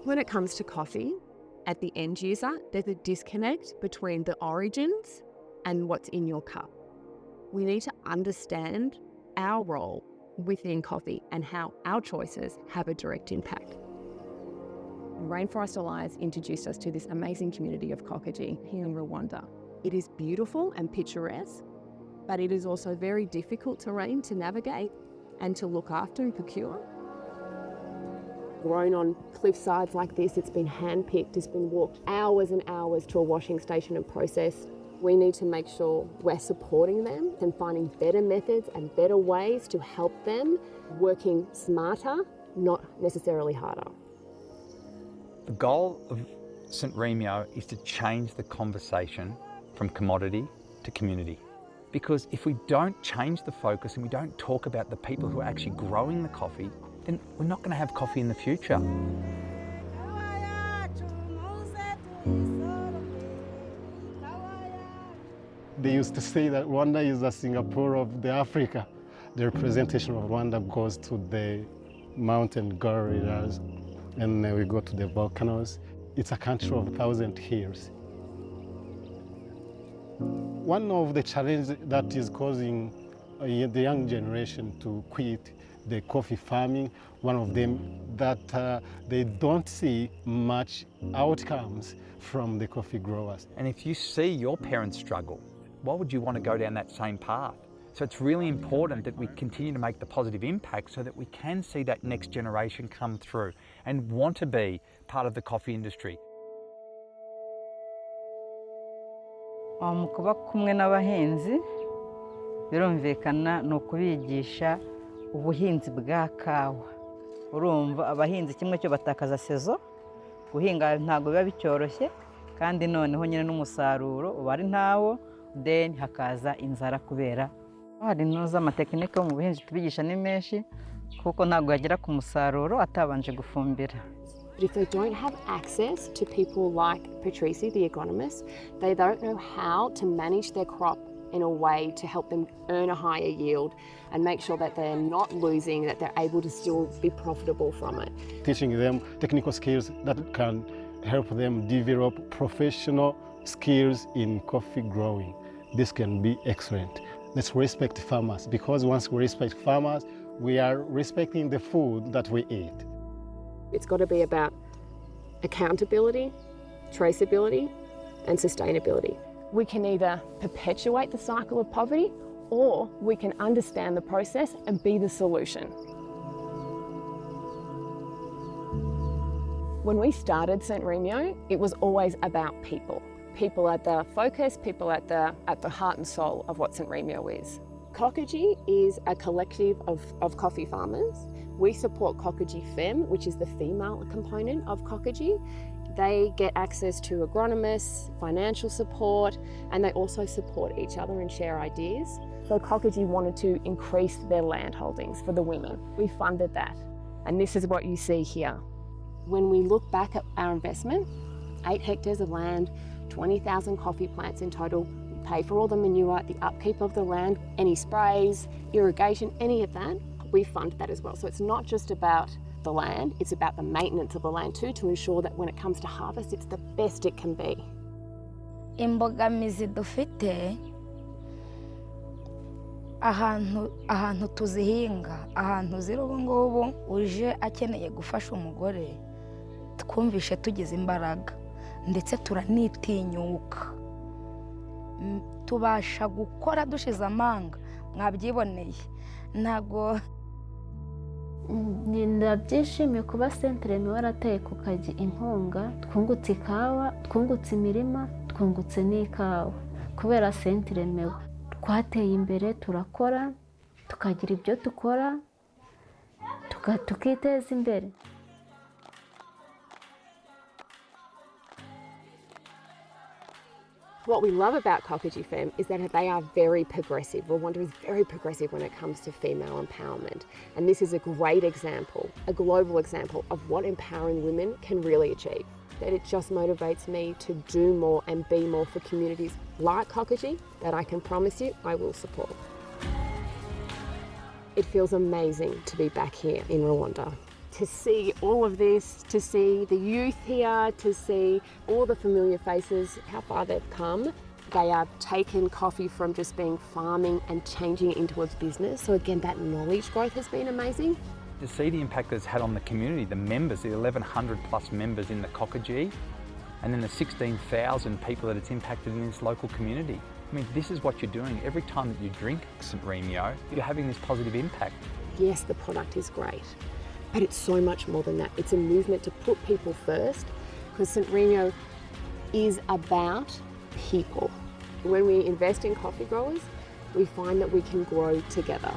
When it comes to coffee, at the end user, there's a disconnect between the origins and what's in your cup. We need to understand our role within coffee and how our choices have a direct impact. Rainforest Alliance introduced us to this amazing community of Kokaji here in Rwanda. It is beautiful and picturesque, but it is also very difficult terrain to navigate and to look after and procure. Grown on cliff sides like this, it's been hand-picked, it's been walked hours and hours to a washing station and processed. We need to make sure we're supporting them and finding better methods and better ways to help them, working smarter, not necessarily harder. The goal of St Remio is to change the conversation from commodity to community. Because if we don't change the focus and we don't talk about the people who are actually growing the coffee, then we're not going to have coffee in the future. They used to say that Rwanda is the Singapore of the Africa. The representation of Rwanda goes to the mountain gorillas, and then we go to the volcanoes. It's a country of 1,000 hills. One of the challenges that is causing the young generation to quit the coffee farming, one of them that they don't see much outcomes from the coffee growers. And if you see your parents struggle, why would you want to go down that same path? So it's really important that we continue to make the positive impact so that we can see that next generation come through and want to be part of the coffee industry. Mu kuba kumwe n'abahinzi birumvikana ni ukubigisha ubuhinzi bwa kawa. Urumva abahinzi kimwe cyo batakaza sezo, guhinga ntago biba bicyoroshye kandi noneho nyine n'umusaruro uba ari ntawo, then hakaza inzara kubera hari noza amatekinike mu buhinzi tubigisha ni menshi kuko ntago yagera ku musaruro atabanje gufumbira. But if they don't have access to people like Patricia, the agronomist, they don't know how to manage their crop in a way to help them earn a higher yield and make sure that they're not losing, that they're able to still be profitable from it. Teaching them technical skills that can help them develop professional skills in coffee growing. This can be excellent. Let's respect farmers, because once we respect farmers, we are respecting the food that we eat. It's got to be about accountability, traceability, and sustainability. We can either perpetuate the cycle of poverty, or we can understand the process and be the solution. When we started St Remio, it was always about people. People at the focus, people at the heart and soul of what St Remio is. Kokaji is a collective of coffee farmers. We support Kokaji Fem, which is the female component of Kokaji. They get access to agronomists, financial support, and they also support each other and share ideas. So Kokaji wanted to increase their land holdings for the women. We funded that, and this is what you see here. When we look back at our investment, 8 hectares of land, 20,000 coffee plants in total, we pay for all the manure, the upkeep of the land, any sprays, irrigation, any of that, we fund that as well. So it's not just about the land, it's about the maintenance of the land too, to ensure that when it comes to harvest, it's the best it can be. Imbogamizi dufite ahantu tuzihinga, ahantu ziri ubu ngubu uje akeneye gufasha umugore, twumvishe tugize imbaraga ndetse turanitinyuka, tubasha gukora dushize amanga, mwabyiboneye ntago. Ndabyishimiye kuba St Remio warateye Kokaji inkunga, twungutse ikawa, twungutse imirima, twungutse n'ikawa. Kubera St Remio twateye imbere, turakora, tukagira ibyo dukora, tukiteza imbere. What we love about Kokaji Fem is that they are very progressive. Rwanda is very progressive when it comes to female empowerment. And this is a great example, a global example of what empowering women can really achieve. That it just motivates me to do more and be more for communities like Kokaji that I can promise you I will support. It feels amazing to be back here in Rwanda, To see all of this, to see the youth here, to see all the familiar faces, how far they've come. They have taken coffee from just being farming and changing it into a business. So again, that knowledge growth has been amazing. To see the impact that it's had on the community, the members, the 1,100 plus members in the Cockagee, and then the 16,000 people that it's impacted in this local community. I mean, this is what you're doing. Every time that you drink St Remio, you're having this positive impact. Yes, the product is great, but it's so much more than that. It's a movement to put people first, because St Remio is about people. When we invest in coffee growers, we find that we can grow together.